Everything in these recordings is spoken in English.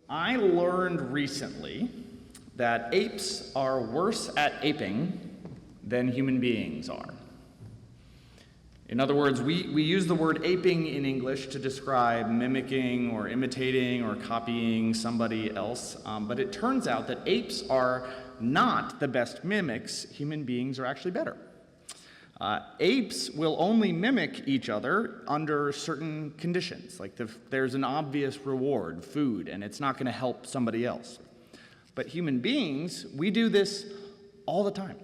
I learned recently that apes are worse at aping than human beings are. In other words, we use the word aping in English to describe mimicking or imitating or copying somebody else, but it turns out that apes are not the best mimics. Human beings are actually better. Apes will only mimic each other under certain conditions, like there's an obvious reward, food, and it's not going to help somebody else. But human beings, we do this all the time.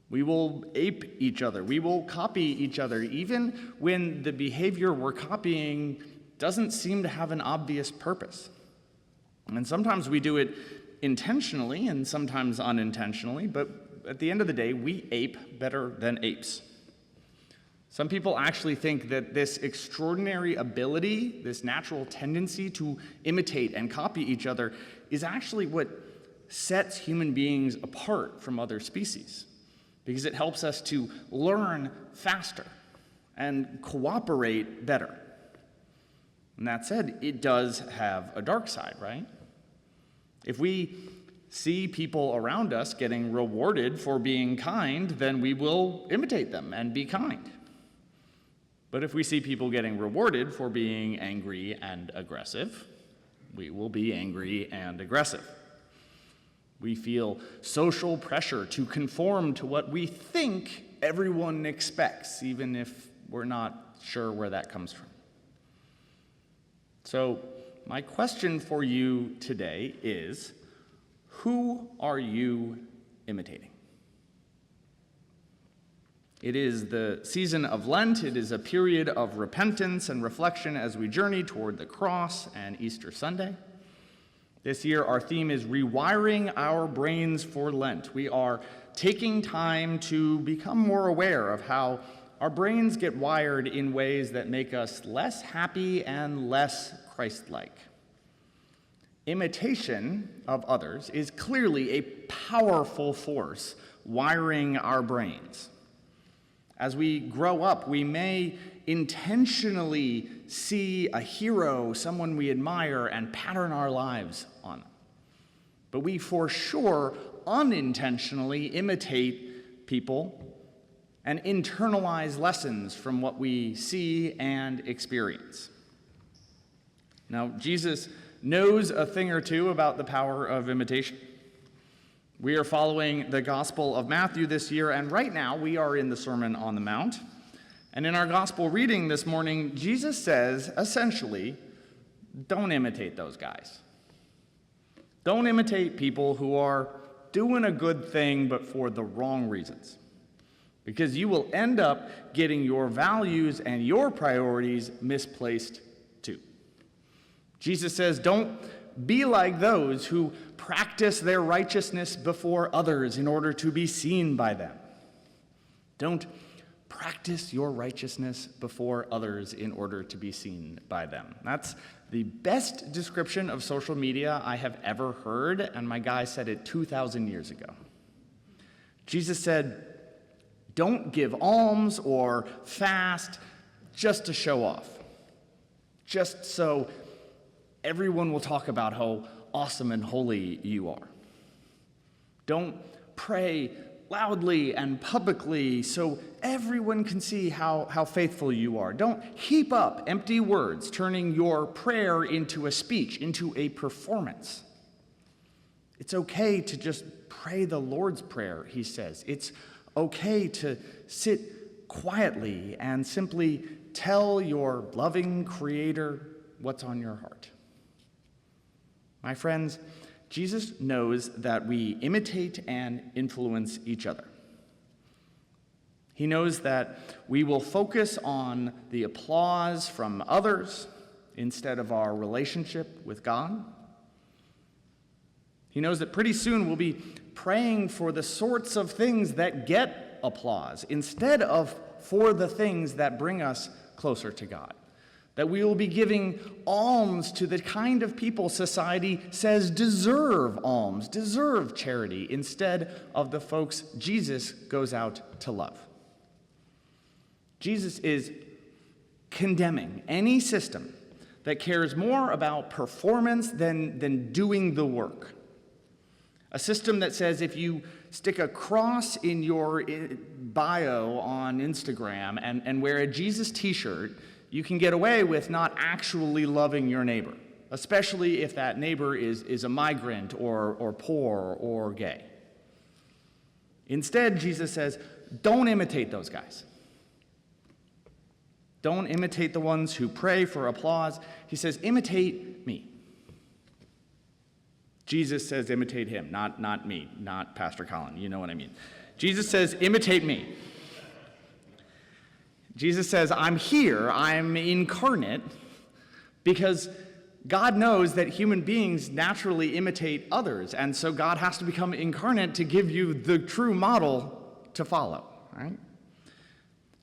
We will ape each other. We will copy each other, even when the behavior we're copying doesn't seem to have an obvious purpose. And sometimes we do it intentionally and sometimes unintentionally, but at the end of the day, we ape better than apes. Some people actually think that this extraordinary ability, this natural tendency to imitate and copy each other, is actually what sets human beings apart from other species, because it helps us to learn faster and cooperate better. And that said, it does have a dark side, right? If we see people around us getting rewarded for being kind, then we will imitate them and be kind. But if we see people getting rewarded for being angry and aggressive, we will be angry and aggressive. We feel social pressure to conform to what we think everyone expects, even if we're not sure where that comes from. So, my question for you today is, who are you imitating? It is the season of Lent. It is a period of repentance and reflection as we journey toward the cross and Easter Sunday. This year, our theme is rewiring our brains for Lent. We are taking time to become more aware of how our brains get wired in ways that make us less happy and less Christ-like. Imitation of others is clearly a powerful force wiring our brains. As we grow up, we may intentionally see a hero, someone we admire, and pattern our lives on them. But we for sure unintentionally imitate people and internalize lessons from what we see and experience. Now, Jesus knows a thing or two about the power of imitation. We are following the Gospel of Matthew this year, and right now we are in the Sermon on the Mount. And in our Gospel reading this morning, Jesus says, essentially, don't imitate those guys. Don't imitate people who are doing a good thing but for the wrong reasons, because you will end up getting your values and your priorities misplaced too. Jesus says, don't be like those who practice their righteousness before others in order to be seen by them. Don't practice your righteousness before others in order to be seen by them. That's the best description of social media I have ever heard, and my guy said it 2,000 years ago. Jesus said, don't give alms or fast just to show off, just so everyone will talk about how awesome and holy you are. Don't pray loudly and publicly so everyone can see how faithful you are. Don't heap up empty words, turning your prayer into a speech, into a performance. It's okay to just pray the Lord's Prayer, he says. It's okay to sit quietly and simply tell your loving Creator what's on your heart. My friends, Jesus knows that we imitate and influence each other. He knows that we will focus on the applause from others instead of our relationship with God. He knows that pretty soon we'll be praying for the sorts of things that get applause instead of for the things that bring us closer to God. That we will be giving alms to the kind of people society says deserve alms, deserve charity, instead of the folks Jesus goes out to love. Jesus is condemning any system that cares more about performance than doing the work. A system that says if you stick a cross in your bio on Instagram and wear a Jesus t-shirt, you can get away with not actually loving your neighbor, especially if that neighbor is a migrant or poor or gay. Instead, Jesus says, don't imitate those guys. Don't imitate the ones who pray for applause. He says, imitate me. Jesus says, imitate him, not me, not Pastor Colin. You know what I mean. Jesus says, imitate me. Jesus says, I'm here, I'm incarnate, because God knows that human beings naturally imitate others, and so God has to become incarnate to give you the true model to follow, right?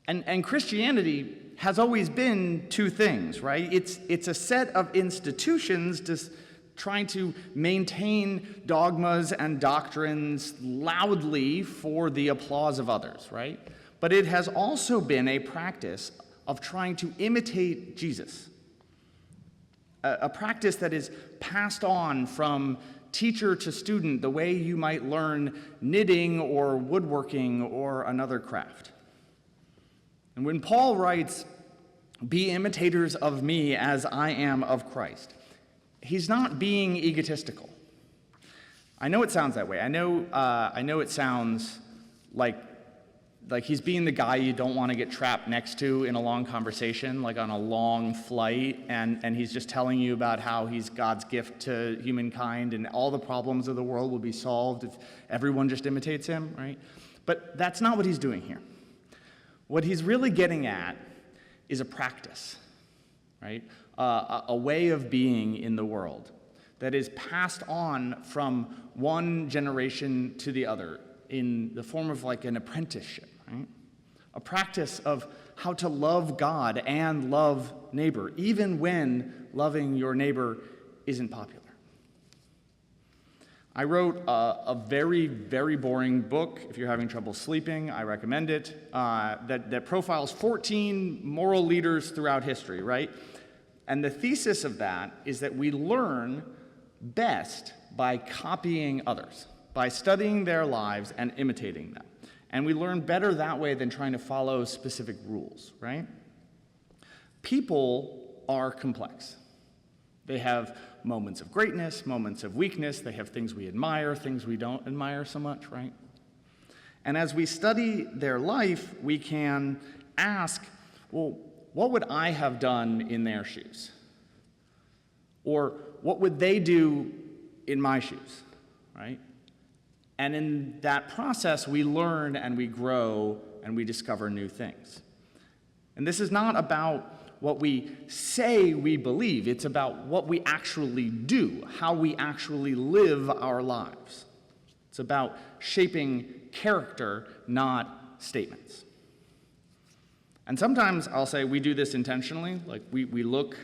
And Christianity has always been two things, right? It's a set of institutions just trying to maintain dogmas and doctrines loudly for the applause of others, right? But it has also been a practice of trying to imitate Jesus, a practice that is passed on from teacher to student the way you might learn knitting or woodworking or another craft. And when Paul writes, "Be imitators of me as I am of Christ," he's not being egotistical. I know it sounds that way. I know it sounds like he's being the guy you don't want to get trapped next to in a long conversation, like on a long flight, and he's just telling you about how he's God's gift to humankind and all the problems of the world will be solved if everyone just imitates him, right? But that's not what he's doing here. What he's really getting at is a practice, right? A way of being in the world that is passed on from one generation to the other in the form of like an apprenticeship, right? A practice of how to love God and love neighbor, even when loving your neighbor isn't popular. I wrote a very, very boring book. If you're having trouble sleeping, I recommend it, that profiles 14 moral leaders throughout history, right? And the thesis of that is that we learn best by copying others, by studying their lives and imitating them. And we learn better that way than trying to follow specific rules, right? People are complex. They have moments of greatness, moments of weakness. They have things we admire, things we don't admire so much, right? And as we study their life, we can ask, well, what would I have done in their shoes? Or what would they do in my shoes, right? And in that process, we learn and we grow and we discover new things. And this is not about what we say we believe. It's about what we actually do, how we actually live our lives. It's about shaping character, not statements. And sometimes I'll say we do this intentionally. Like we look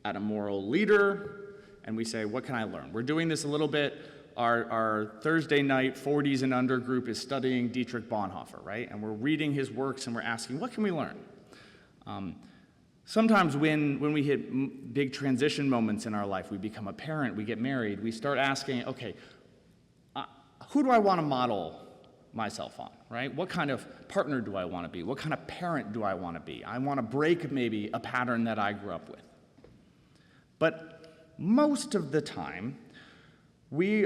at a moral leader and we say, what can I learn? We're doing this a little bit. Our Thursday night 40s and under group is studying Dietrich Bonhoeffer, right? And we're reading his works and we're asking, what can we learn? Sometimes when we hit big transition moments in our life, we become a parent, we get married, we start asking, okay, who do I want to model myself on, right? What kind of partner do I want to be? What kind of parent do I want to be? I want to break maybe a pattern that I grew up with. But most of the time, we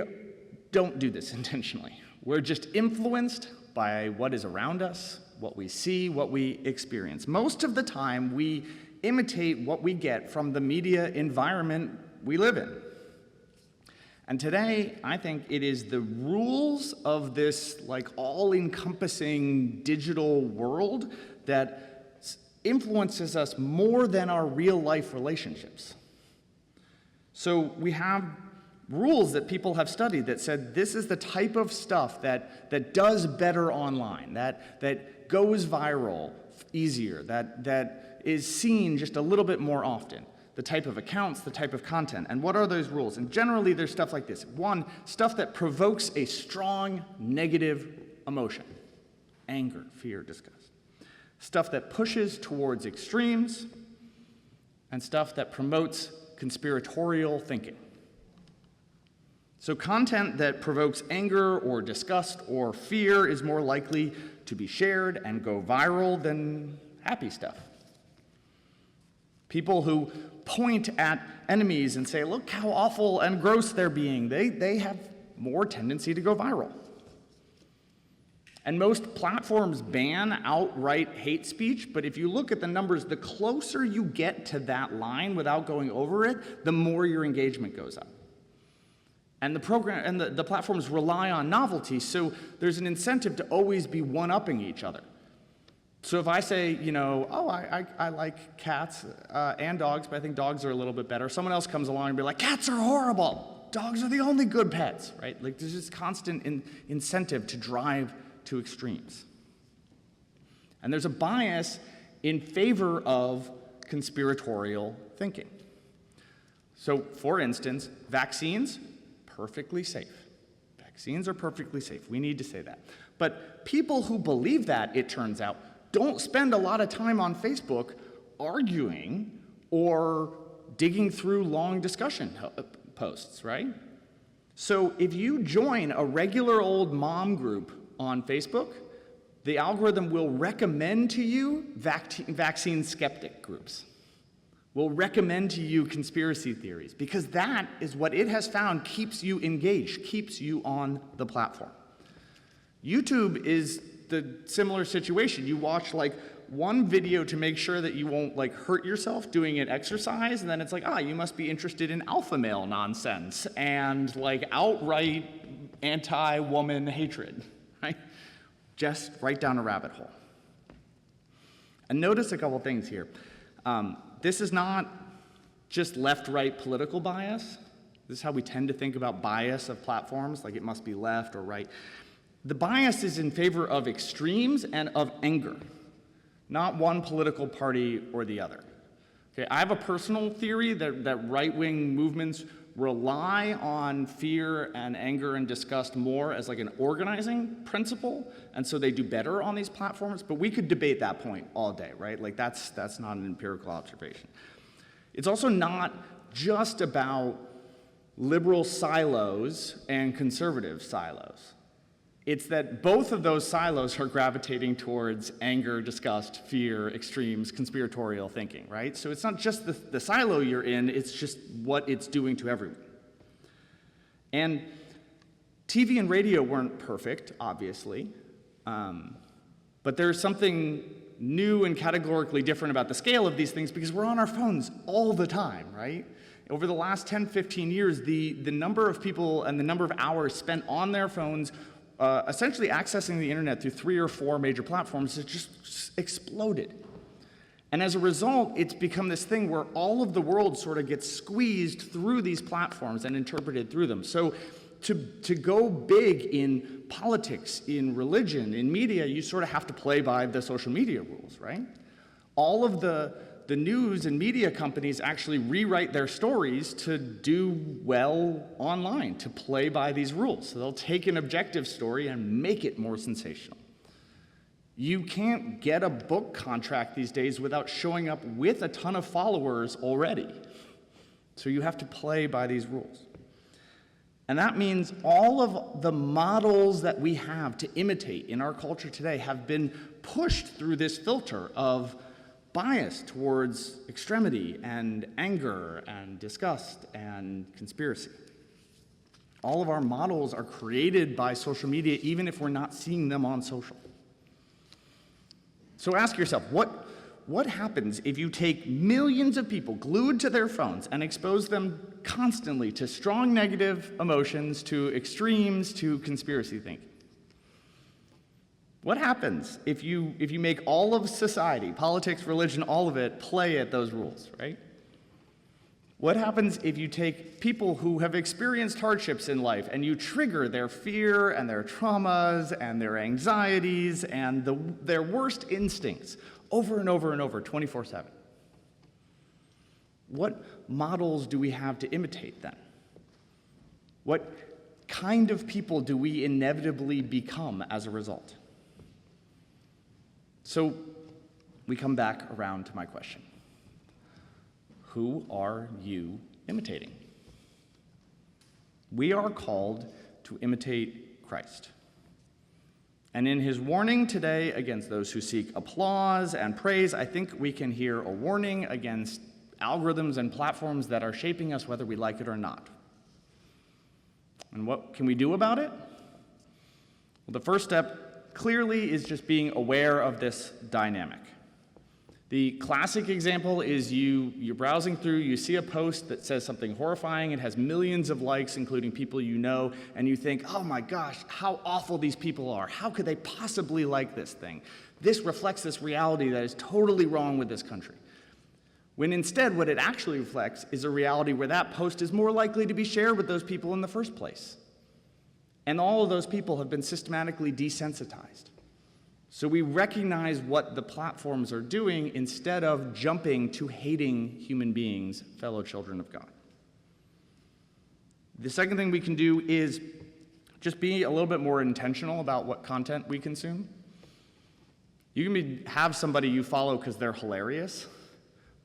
don't do this intentionally. We're just influenced by what is around us, what we see, what we experience. Most of the time, we imitate what we get from the media environment we live in. And today, I think it is the rules of this like all-encompassing digital world that influences us more than our real-life relationships. So we have rules that people have studied that said this is the type of stuff that does better online, that goes viral easier, that is seen just a little bit more often. The type of accounts, the type of content. And what are those rules? And generally there's stuff like this. One, stuff that provokes a strong negative emotion. Anger, fear, disgust. Stuff that pushes towards extremes. and stuff that promotes conspiratorial thinking. So content that provokes anger or disgust or fear is more likely to be shared and go viral than happy stuff. People who point at enemies and say, look how awful and gross they're being, they have more tendency to go viral. And most platforms ban outright hate speech, but if you look at the numbers, the closer you get to that line without going over it, the more your engagement goes up. And the platforms rely on novelty, so there's an incentive to always be one-upping each other. So if I say, I like cats and dogs, but I think dogs are a little bit better, someone else comes along and be like, cats are horrible, dogs are the only good pets, right? Like there's this constant incentive to drive to extremes. And there's a bias in favor of conspiratorial thinking. So for instance, vaccines, perfectly safe. Vaccines are perfectly safe. We need to say that. But people who believe that, it turns out, don't spend a lot of time on Facebook arguing or digging through long discussion posts, right? So if you join a regular old mom group on Facebook, the algorithm will recommend to you vaccine skeptic groups. Will recommend to you conspiracy theories, because that is what it has found keeps you engaged, keeps you on the platform. YouTube is the similar situation. You watch like one video to make sure that you won't like hurt yourself doing an exercise, and then it's like, you must be interested in alpha male nonsense and like outright anti-woman hatred, right? Just right down a rabbit hole. And notice a couple things here. This is not just left-right political bias. This is how we tend to think about bias of platforms, like it must be left or right. The bias is in favor of extremes and of anger, not one political party or the other. Okay, I have a personal theory that right-wing movements rely on fear and anger and disgust more as like an organizing principle, and so they do better on these platforms, but we could debate that point all day, right? Like that's not an empirical observation. It's also not just about liberal silos and conservative silos. It's that both of those silos are gravitating towards anger, disgust, fear, extremes, conspiratorial thinking, right? So it's not just the silo you're in, it's just what it's doing to everyone. And TV and radio weren't perfect, obviously, but there's something new and categorically different about the scale of these things because we're on our phones all the time, right? Over the last 10, 15 years, the number of people and the number of hours spent on their phones essentially accessing the internet through 3 or 4 major platforms has just exploded. And as a result, it's become this thing where all of the world sort of gets squeezed through these platforms and interpreted through them. So to go big in politics, in religion, in media, you sort of have to play by the social media rules, right? All of the news and media companies actually rewrite their stories to do well online, to play by these rules. So they'll take an objective story and make it more sensational. You can't get a book contract these days without showing up with a ton of followers already. So you have to play by these rules. And that means all of the models that we have to imitate in our culture today have been pushed through this filter of bias towards extremity and anger and disgust and conspiracy. All of our models are created by social media, even if we're not seeing them on social. So ask yourself, what happens if you take millions of people glued to their phones and expose them constantly to strong negative emotions, to extremes, to conspiracy thinking? What happens if you make all of society, politics, religion, all of it, play at those rules, right? What happens if you take people who have experienced hardships in life and you trigger their fear and their traumas and their anxieties and their worst instincts over and over and over, 24/7? What models do we have to imitate then? What kind of people do we inevitably become as a result? So we come back around to my question. Who are you imitating? We are called to imitate Christ. And in his warning today against those who seek applause and praise, I think we can hear a warning against algorithms and platforms that are shaping us whether we like it or not. And what can we do about it? Well, the first step clearly is just being aware of this dynamic. The classic example is you're browsing through, you see a post that says something horrifying, it has millions of likes, including people you know, and you think, oh my gosh, how awful these people are. How could they possibly like this thing? This reflects this reality that is totally wrong with this country. When instead, what it actually reflects is a reality where that post is more likely to be shared with those people in the first place. And all of those people have been systematically desensitized. So we recognize what the platforms are doing instead of jumping to hating human beings, fellow children of God. The second thing we can do is just be a little bit more intentional about what content we consume. You can have somebody you follow because they're hilarious,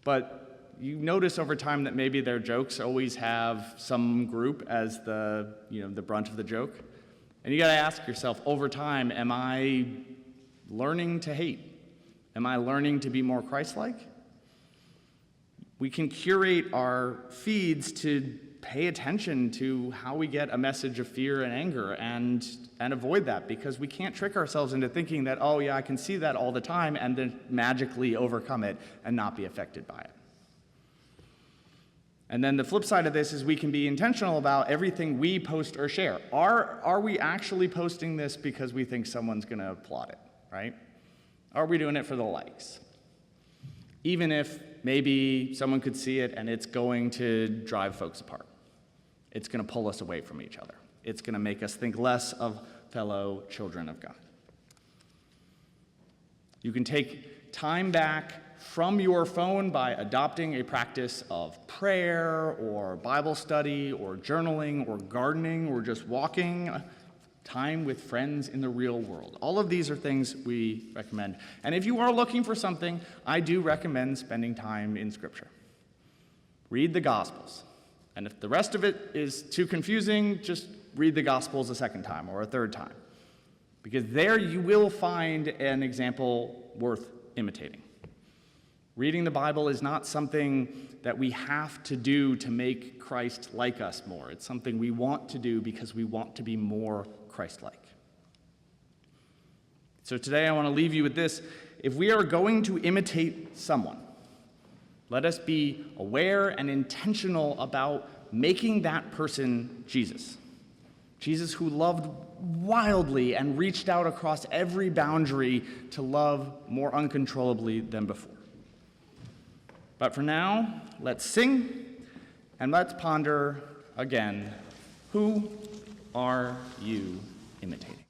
but you notice over time that maybe their jokes always have some group as the brunt of the joke. And you got to ask yourself, over time, am I learning to hate? Am I learning to be more Christ-like? We can curate our feeds to pay attention to how we get a message of fear and anger and avoid that, because we can't trick ourselves into thinking that, oh yeah, I can see that all the time and then magically overcome it and not be affected by it. And then the flip side of this is we can be intentional about everything we post or share. Are we actually posting this because we think someone's going to applaud it, right? Are we doing it for the likes? Even if maybe someone could see it and it's going to drive folks apart. It's going to pull us away from each other. It's going to make us think less of fellow children of God. You can take time back from your phone by adopting a practice of prayer or Bible study or journaling or gardening or just walking, time with friends in the real world. All of these are things we recommend. And if you are looking for something, I do recommend spending time in Scripture. Read the Gospels. And if the rest of it is too confusing, just read the Gospels a second time or a third time. Because there you will find an example worth imitating. Reading the Bible is not something that we have to do to make Christ like us more. It's something we want to do because we want to be more Christ-like. So today I want to leave you with this. If we are going to imitate someone, let us be aware and intentional about making that person Jesus. Jesus who loved wildly and reached out across every boundary to love more uncontrollably than before. But for now, let's sing and let's ponder again, who are you imitating?